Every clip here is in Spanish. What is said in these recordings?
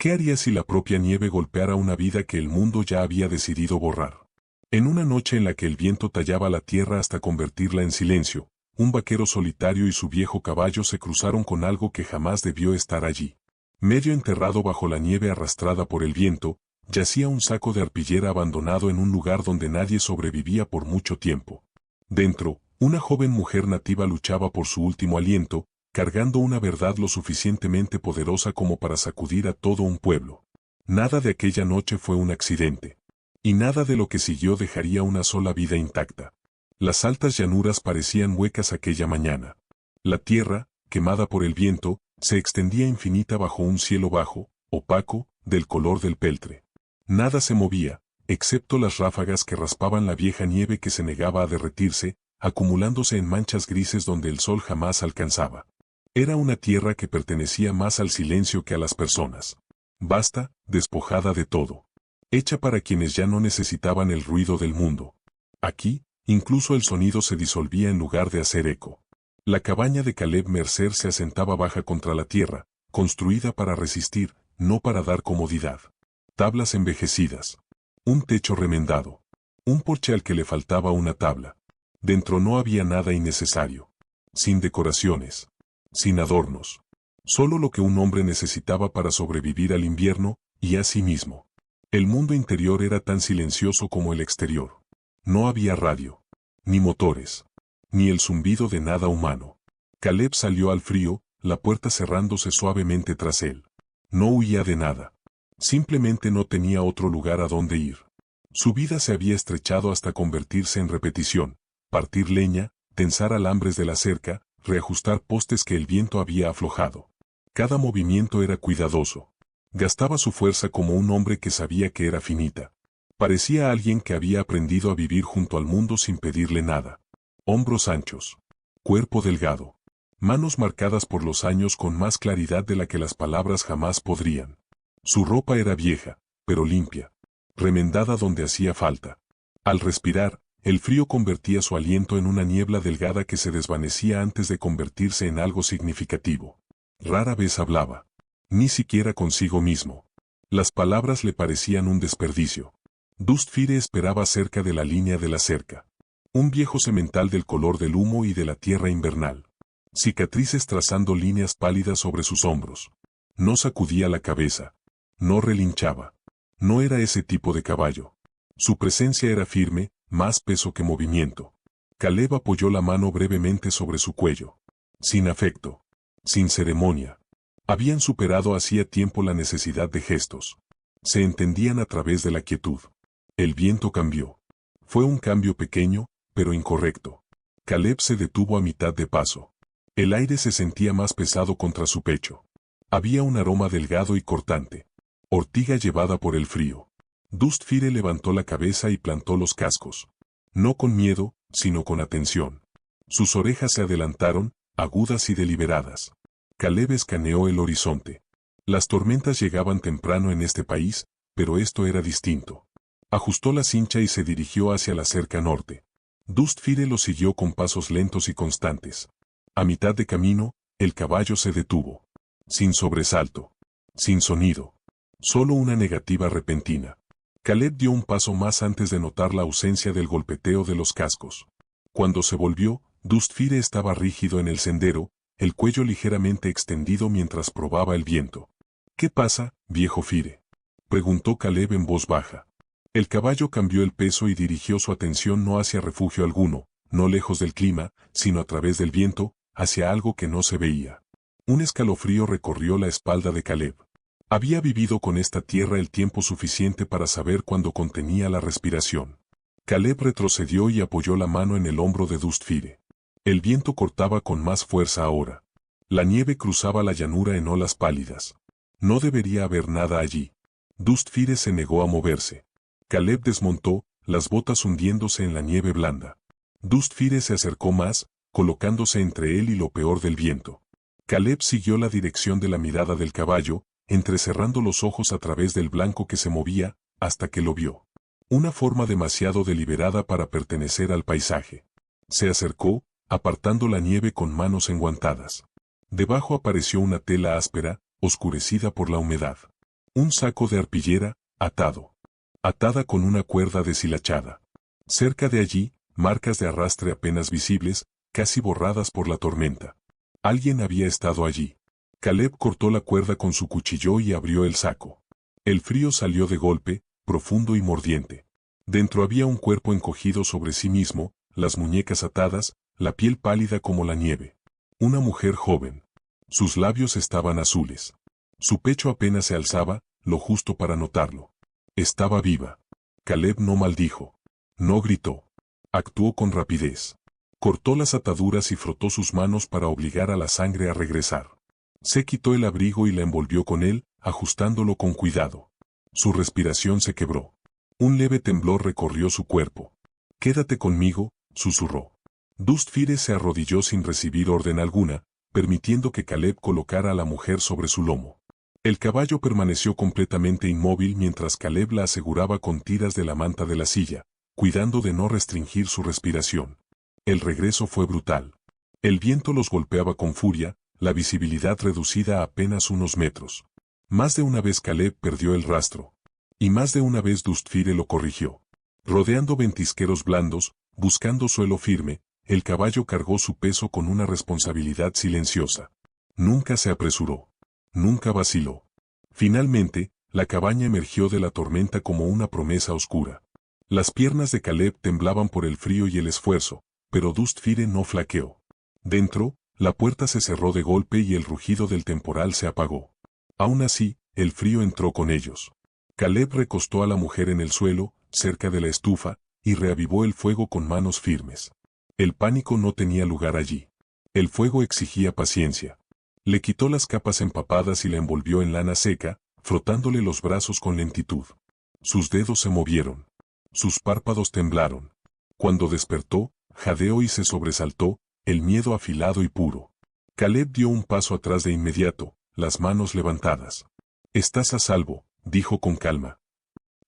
¿Qué haría si la propia nieve golpeara una vida que el mundo ya había decidido borrar? En una noche en la que el viento tallaba la tierra hasta convertirla en silencio, un vaquero solitario y su viejo caballo se cruzaron con algo que jamás debió estar allí. Medio enterrado bajo la nieve arrastrada por el viento, yacía un saco de arpillera abandonado en un lugar donde nadie sobrevivía por mucho tiempo. Dentro, una joven mujer nativa luchaba por su último aliento, cargando una verdad lo suficientemente poderosa como para sacudir a todo un pueblo. Nada de aquella noche fue un accidente. Y nada de lo que siguió dejaría una sola vida intacta. Las altas llanuras parecían huecas aquella mañana. La tierra, quemada por el viento, se extendía infinita bajo un cielo bajo, opaco, del color del peltre. Nada se movía, excepto las ráfagas que raspaban la vieja nieve que se negaba a derretirse, acumulándose en manchas grises donde el sol jamás alcanzaba. Era una tierra que pertenecía más al silencio que a las personas. Vasta, despojada de todo. Hecha para quienes ya no necesitaban el ruido del mundo. Aquí, incluso el sonido se disolvía en lugar de hacer eco. La cabaña de Caleb Mercer se asentaba baja contra la tierra, construida para resistir, no para dar comodidad. Tablas envejecidas. Un techo remendado. Un porche al que le faltaba una tabla. Dentro no había nada innecesario. Sin decoraciones. Sin adornos. Solo lo que un hombre necesitaba para sobrevivir al invierno, y a sí mismo. El mundo interior era tan silencioso como el exterior. No había radio. Ni motores. Ni el zumbido de nada humano. Caleb salió al frío, la puerta cerrándose suavemente tras él. No huía de nada. Simplemente no tenía otro lugar a donde ir. Su vida se había estrechado hasta convertirse en repetición. Partir leña, tensar alambres de la cerca, reajustar postes que el viento había aflojado. Cada movimiento era cuidadoso. Gastaba su fuerza como un hombre que sabía que era finita. Parecía alguien que había aprendido a vivir junto al mundo sin pedirle nada. Hombros anchos. Cuerpo delgado. Manos marcadas por los años con más claridad de la que las palabras jamás podrían. Su ropa era vieja, pero limpia. Remendada donde hacía falta. Al respirar, el frío convertía su aliento en una niebla delgada que se desvanecía antes de convertirse en algo significativo. Rara vez hablaba. Ni siquiera consigo mismo. Las palabras le parecían un desperdicio. Dustfire esperaba cerca de la línea de la cerca. Un viejo semental del color del humo y de la tierra invernal. Cicatrices trazando líneas pálidas sobre sus hombros. No sacudía la cabeza. No relinchaba. No era ese tipo de caballo. Su presencia era firme, más peso que movimiento. Caleb apoyó la mano brevemente sobre su cuello. Sin afecto. Sin ceremonia. Habían superado hacía tiempo la necesidad de gestos. Se entendían a través de la quietud. El viento cambió. Fue un cambio pequeño, pero incorrecto. Caleb se detuvo a mitad de paso. El aire se sentía más pesado contra su pecho. Había un aroma delgado y cortante. Ortiga llevada por el frío. Dustfire levantó la cabeza y plantó los cascos. No con miedo, sino con atención. Sus orejas se adelantaron, agudas y deliberadas. Caleb escaneó el horizonte. Las tormentas llegaban temprano en este país, pero esto era distinto. Ajustó la cincha y se dirigió hacia la cerca norte. Dustfire lo siguió con pasos lentos y constantes. A mitad de camino, el caballo se detuvo. Sin sobresalto. Sin sonido. Solo una negativa repentina. Caleb dio un paso más antes de notar la ausencia del golpeteo de los cascos. Cuando se volvió, Dustfire estaba rígido en el sendero, el cuello ligeramente extendido mientras probaba el viento. «¿Qué pasa, viejo Fire?», preguntó Caleb en voz baja. El caballo cambió el peso y dirigió su atención no hacia refugio alguno, no lejos del clima, sino a través del viento, hacia algo que no se veía. Un escalofrío recorrió la espalda de Caleb. Había vivido con esta tierra el tiempo suficiente para saber cuándo contenía la respiración. Caleb retrocedió y apoyó la mano en el hombro de Dustfire. El viento cortaba con más fuerza ahora. La nieve cruzaba la llanura en olas pálidas. No debería haber nada allí. Dustfire se negó a moverse. Caleb desmontó, las botas hundiéndose en la nieve blanda. Dustfire se acercó más, colocándose entre él y lo peor del viento. Caleb siguió la dirección de la mirada del caballo, entrecerrando los ojos a través del blanco que se movía, hasta que lo vio. Una forma demasiado deliberada para pertenecer al paisaje. Se acercó, apartando la nieve con manos enguantadas. Debajo apareció una tela áspera, oscurecida por la humedad. Un saco de arpillera, atado. Atada con una cuerda deshilachada. Cerca de allí, marcas de arrastre apenas visibles, casi borradas por la tormenta. Alguien había estado allí. Caleb cortó la cuerda con su cuchillo y abrió el saco. El frío salió de golpe, profundo y mordiente. Dentro había un cuerpo encogido sobre sí mismo, las muñecas atadas, la piel pálida como la nieve. Una mujer joven. Sus labios estaban azules. Su pecho apenas se alzaba, lo justo para notarlo. Estaba viva. Caleb no maldijo. No gritó. Actuó con rapidez. Cortó las ataduras y frotó sus manos para obligar a la sangre a regresar. Se quitó el abrigo y la envolvió con él, ajustándolo con cuidado. Su respiración se quebró. Un leve temblor recorrió su cuerpo. «Quédate conmigo», susurró. Dustfire se arrodilló sin recibir orden alguna, permitiendo que Caleb colocara a la mujer sobre su lomo. El caballo permaneció completamente inmóvil mientras Caleb la aseguraba con tiras de la manta de la silla, cuidando de no restringir su respiración. El regreso fue brutal. El viento los golpeaba con furia, la visibilidad reducida a apenas unos metros. Más de una vez Caleb perdió el rastro. Y más de una vez Dustfire lo corrigió. Rodeando ventisqueros blandos, buscando suelo firme, el caballo cargó su peso con una responsabilidad silenciosa. Nunca se apresuró. Nunca vaciló. Finalmente, la cabaña emergió de la tormenta como una promesa oscura. Las piernas de Caleb temblaban por el frío y el esfuerzo, pero Dustfire no flaqueó. Dentro, la puerta se cerró de golpe y el rugido del temporal se apagó. Aún así, el frío entró con ellos. Caleb recostó a la mujer en el suelo, cerca de la estufa, y reavivó el fuego con manos firmes. El pánico no tenía lugar allí. El fuego exigía paciencia. Le quitó las capas empapadas y la envolvió en lana seca, frotándole los brazos con lentitud. Sus dedos se movieron. Sus párpados temblaron. Cuando despertó, jadeó y se sobresaltó, el miedo afilado y puro. Caleb dio un paso atrás de inmediato, las manos levantadas. «Estás a salvo», dijo con calma.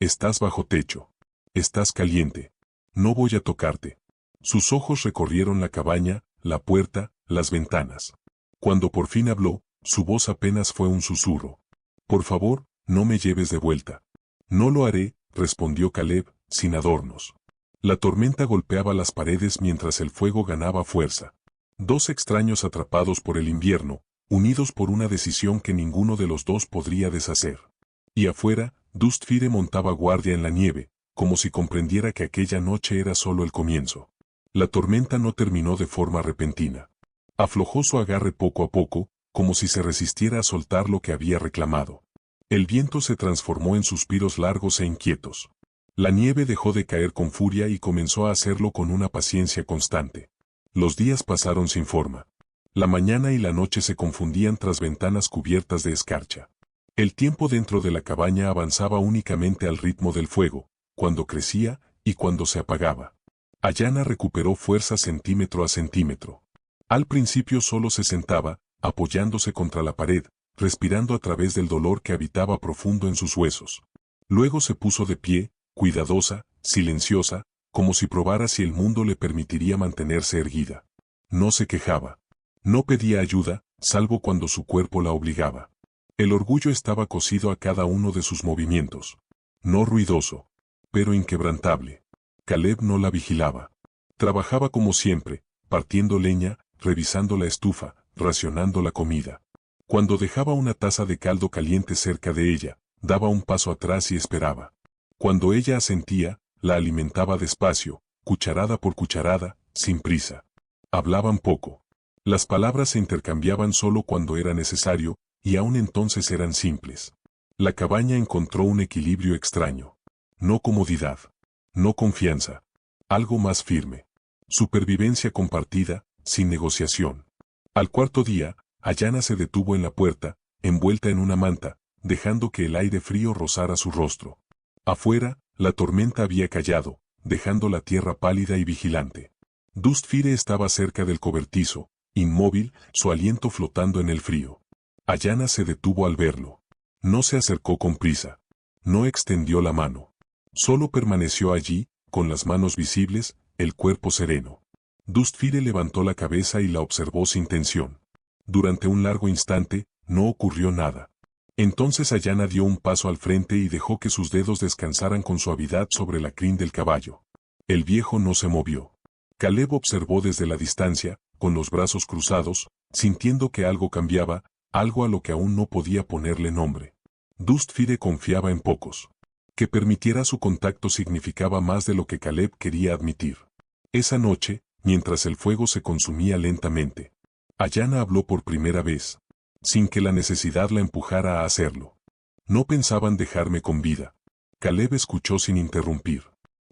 «Estás bajo techo. Estás caliente. No voy a tocarte». Sus ojos recorrieron la cabaña, la puerta, las ventanas. Cuando por fin habló, su voz apenas fue un susurro. «Por favor, no me lleves de vuelta». «No lo haré», respondió Caleb, sin adornos. La tormenta golpeaba las paredes mientras el fuego ganaba fuerza. Dos extraños atrapados por el invierno, unidos por una decisión que ninguno de los dos podría deshacer. Y afuera, Dustfire montaba guardia en la nieve, como si comprendiera que aquella noche era solo el comienzo. La tormenta no terminó de forma repentina. Aflojó su agarre poco a poco, como si se resistiera a soltar lo que había reclamado. El viento se transformó en suspiros largos e inquietos. La nieve dejó de caer con furia y comenzó a hacerlo con una paciencia constante. Los días pasaron sin forma. La mañana y la noche se confundían tras ventanas cubiertas de escarcha. El tiempo dentro de la cabaña avanzaba únicamente al ritmo del fuego, cuando crecía y cuando se apagaba. Ayanna recuperó fuerza centímetro a centímetro. Al principio solo se sentaba, apoyándose contra la pared, respirando a través del dolor que habitaba profundo en sus huesos. Luego se puso de pie, cuidadosa, silenciosa, como si probara si el mundo le permitiría mantenerse erguida. No se quejaba. No pedía ayuda, salvo cuando su cuerpo la obligaba. El orgullo estaba cosido a cada uno de sus movimientos. No ruidoso, pero inquebrantable. Caleb no la vigilaba. Trabajaba como siempre, partiendo leña, revisando la estufa, racionando la comida. Cuando dejaba una taza de caldo caliente cerca de ella, daba un paso atrás y esperaba. Cuando ella asentía, la alimentaba despacio, cucharada por cucharada, sin prisa. Hablaban poco. Las palabras se intercambiaban solo cuando era necesario, y aún entonces eran simples. La cabaña encontró un equilibrio extraño. No comodidad. No confianza. Algo más firme. Supervivencia compartida, sin negociación. Al cuarto día, Ayanna se detuvo en la puerta, envuelta en una manta, dejando que el aire frío rozara su rostro. Afuera, la tormenta había callado, dejando la tierra pálida y vigilante. Dustfire estaba cerca del cobertizo, inmóvil, su aliento flotando en el frío. Ayanna se detuvo al verlo. No se acercó con prisa. No extendió la mano. Solo permaneció allí, con las manos visibles, el cuerpo sereno. Dustfire levantó la cabeza y la observó sin tensión. Durante un largo instante, no ocurrió nada. Entonces Ayana dio un paso al frente y dejó que sus dedos descansaran con suavidad sobre la crin del caballo. El viejo no se movió. Caleb observó desde la distancia, con los brazos cruzados, sintiendo que algo cambiaba, algo a lo que aún no podía ponerle nombre. Dustfire confiaba en pocos. Que permitiera su contacto significaba más de lo que Caleb quería admitir. Esa noche, mientras el fuego se consumía lentamente, Ayana habló por primera vez, sin que la necesidad la empujara a hacerlo. No pensaban dejarme con vida. Caleb escuchó sin interrumpir.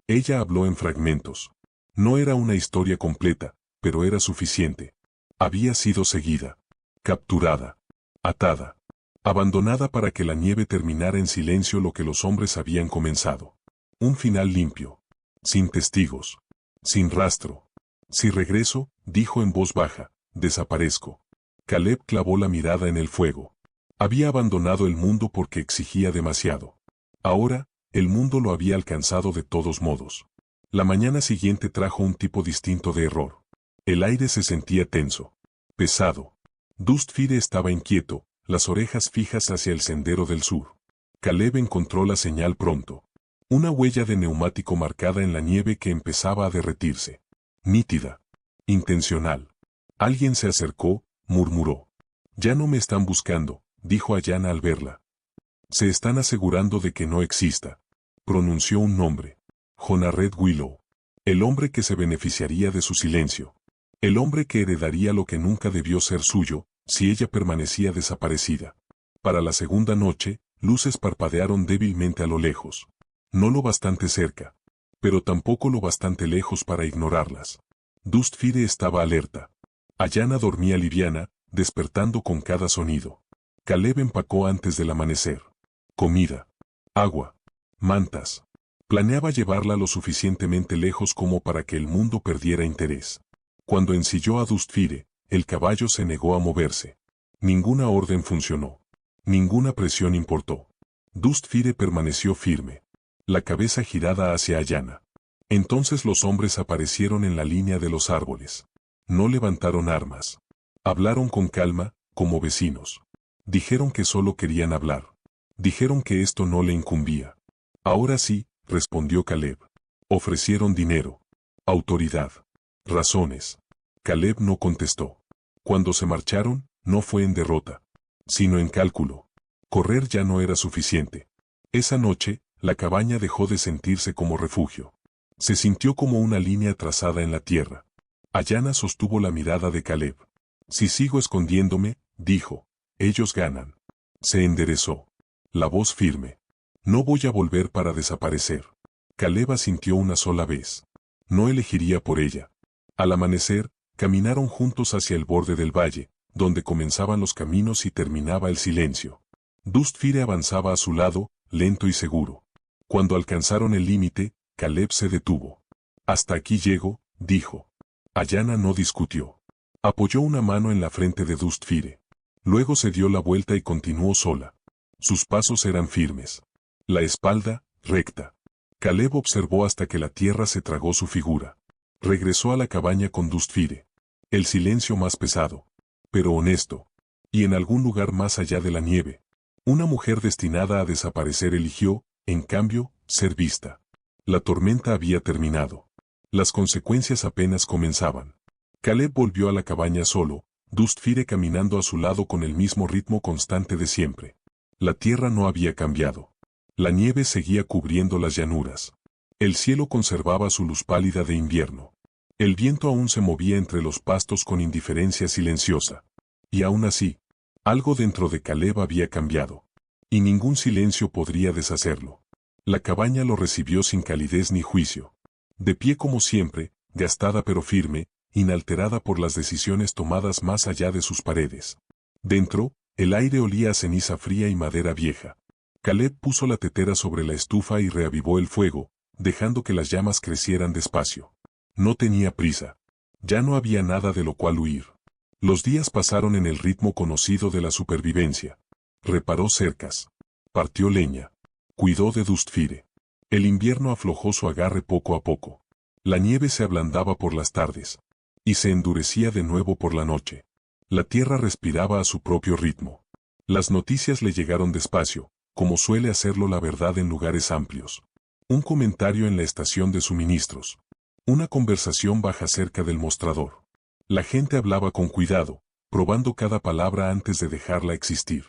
Ella habló en fragmentos. No era una historia completa, pero era suficiente. Había sido seguida, capturada, atada, abandonada para que la nieve terminara en silencio lo que los hombres habían comenzado. Un final limpio, sin testigos, sin rastro. Si regreso, dijo en voz baja, desaparezco. Caleb clavó la mirada en el fuego. Había abandonado el mundo porque exigía demasiado. Ahora, el mundo lo había alcanzado de todos modos. La mañana siguiente trajo un tipo distinto de error. El aire se sentía tenso, pesado. Dustfire estaba inquieto, las orejas fijas hacia el sendero del sur. Caleb encontró la señal pronto. Una huella de neumático marcada en la nieve que empezaba a derretirse. Nítida. Intencional. Alguien se acercó, murmuró. Ya no me están buscando, dijo Ayana al verla. Se están asegurando de que no exista. Pronunció un nombre. Jonarred Willow. El hombre que se beneficiaría de su silencio. El hombre que heredaría lo que nunca debió ser suyo, si ella permanecía desaparecida. Para la segunda noche, luces parpadearon débilmente a lo lejos. No lo bastante cerca, pero tampoco lo bastante lejos para ignorarlas. Dustfire estaba alerta. Ayana dormía liviana, despertando con cada sonido. Caleb empacó antes del amanecer. Comida, agua, mantas. Planeaba llevarla lo suficientemente lejos como para que el mundo perdiera interés. Cuando ensilló a Dustfire, el caballo se negó a moverse. Ninguna orden funcionó. Ninguna presión importó. Dustfire permaneció firme, la cabeza girada hacia Ayana. Entonces los hombres aparecieron en la línea de los árboles. No levantaron armas. Hablaron con calma, como vecinos. Dijeron que solo querían hablar. Dijeron que esto no le incumbía. Ahora sí, respondió Caleb. Ofrecieron dinero, autoridad, razones. Caleb no contestó. Cuando se marcharon, no fue en derrota, sino en cálculo. Correr ya no era suficiente. Esa noche, la cabaña dejó de sentirse como refugio. Se sintió como una línea trazada en la tierra. Ayana sostuvo la mirada de Caleb. Si sigo escondiéndome, dijo, ellos ganan. Se enderezó. La voz firme. No voy a volver para desaparecer. Caleb asintió una sola vez. No elegiría por ella. Al amanecer, caminaron juntos hacia el borde del valle, donde comenzaban los caminos y terminaba el silencio. Dustfire avanzaba a su lado, lento y seguro. Cuando alcanzaron el límite, Caleb se detuvo. Hasta aquí llego, dijo. Ayana no discutió. Apoyó una mano en la frente de Dustfire. Luego se dio la vuelta y continuó sola. Sus pasos eran firmes. La espalda, recta. Caleb observó hasta que la tierra se tragó su figura. Regresó a la cabaña con Dustfire. El silencio más pesado, pero honesto. Y en algún lugar más allá de la nieve, una mujer destinada a desaparecer eligió, en cambio, ser vista. La tormenta había terminado. Las consecuencias apenas comenzaban. Caleb volvió a la cabaña solo, Dustfire caminando a su lado con el mismo ritmo constante de siempre. La tierra no había cambiado. La nieve seguía cubriendo las llanuras. El cielo conservaba su luz pálida de invierno. El viento aún se movía entre los pastos con indiferencia silenciosa. Y aún así, algo dentro de Caleb había cambiado. Y ningún silencio podría deshacerlo. La cabaña lo recibió sin calidez ni juicio. De pie como siempre, gastada pero firme, inalterada por las decisiones tomadas más allá de sus paredes. Dentro, el aire olía a ceniza fría y madera vieja. Caleb puso la tetera sobre la estufa y reavivó el fuego, dejando que las llamas crecieran despacio. No tenía prisa. Ya no había nada de lo cual huir. Los días pasaron en el ritmo conocido de la supervivencia. Reparó cercas. Partió leña. Cuidó de Dustfire. El invierno aflojó su agarre poco a poco. La nieve se ablandaba por las tardes. Y se endurecía de nuevo por la noche. La tierra respiraba a su propio ritmo. Las noticias le llegaron despacio, como suele hacerlo la verdad en lugares amplios. Un comentario en la estación de suministros. Una conversación baja cerca del mostrador. La gente hablaba con cuidado, probando cada palabra antes de dejarla existir.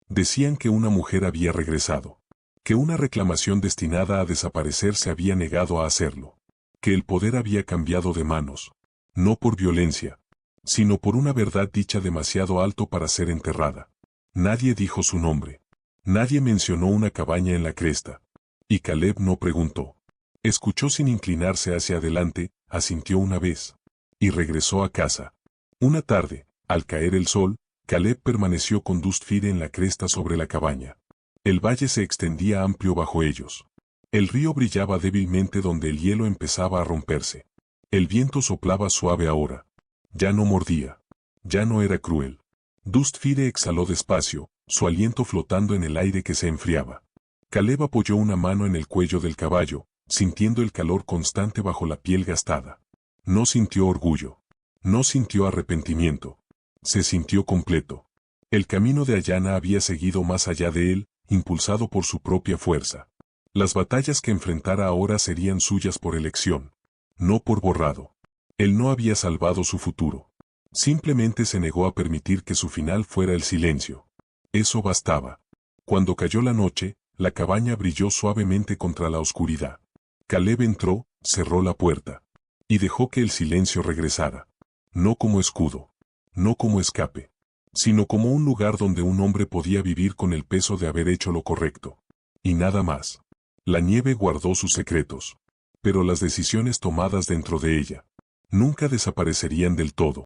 Decían que una mujer había regresado. Que una reclamación destinada a desaparecer se había negado a hacerlo. Que el poder había cambiado de manos. No por violencia, sino por una verdad dicha demasiado alto para ser enterrada. Nadie dijo su nombre. Nadie mencionó una cabaña en la cresta. Y Caleb no preguntó. Escuchó sin inclinarse hacia adelante, asintió una vez. Y regresó a casa. Una tarde, al caer el sol, Caleb permaneció con Dustfire en la cresta sobre la cabaña. El valle se extendía amplio bajo ellos. El río brillaba débilmente donde el hielo empezaba a romperse. El viento soplaba suave ahora. Ya no mordía. Ya no era cruel. Dustfire exhaló despacio, su aliento flotando en el aire que se enfriaba. Caleb apoyó una mano en el cuello del caballo, sintiendo el calor constante bajo la piel gastada. No sintió orgullo. No sintió arrepentimiento. Se sintió completo. El camino de Ayana había seguido más allá de él, impulsado por su propia fuerza. Las batallas que enfrentara ahora serían suyas por elección. No por borrado. Él no había salvado su futuro. Simplemente se negó a permitir que su final fuera el silencio. Eso bastaba. Cuando cayó la noche, la cabaña brilló suavemente contra la oscuridad. Caleb entró, cerró la puerta. Y dejó que el silencio regresara. No como escudo. No como escape. Sino como un lugar donde un hombre podía vivir con el peso de haber hecho lo correcto. Y nada más. La nieve guardó sus secretos. Pero las decisiones tomadas dentro de ella nunca desaparecerían del todo.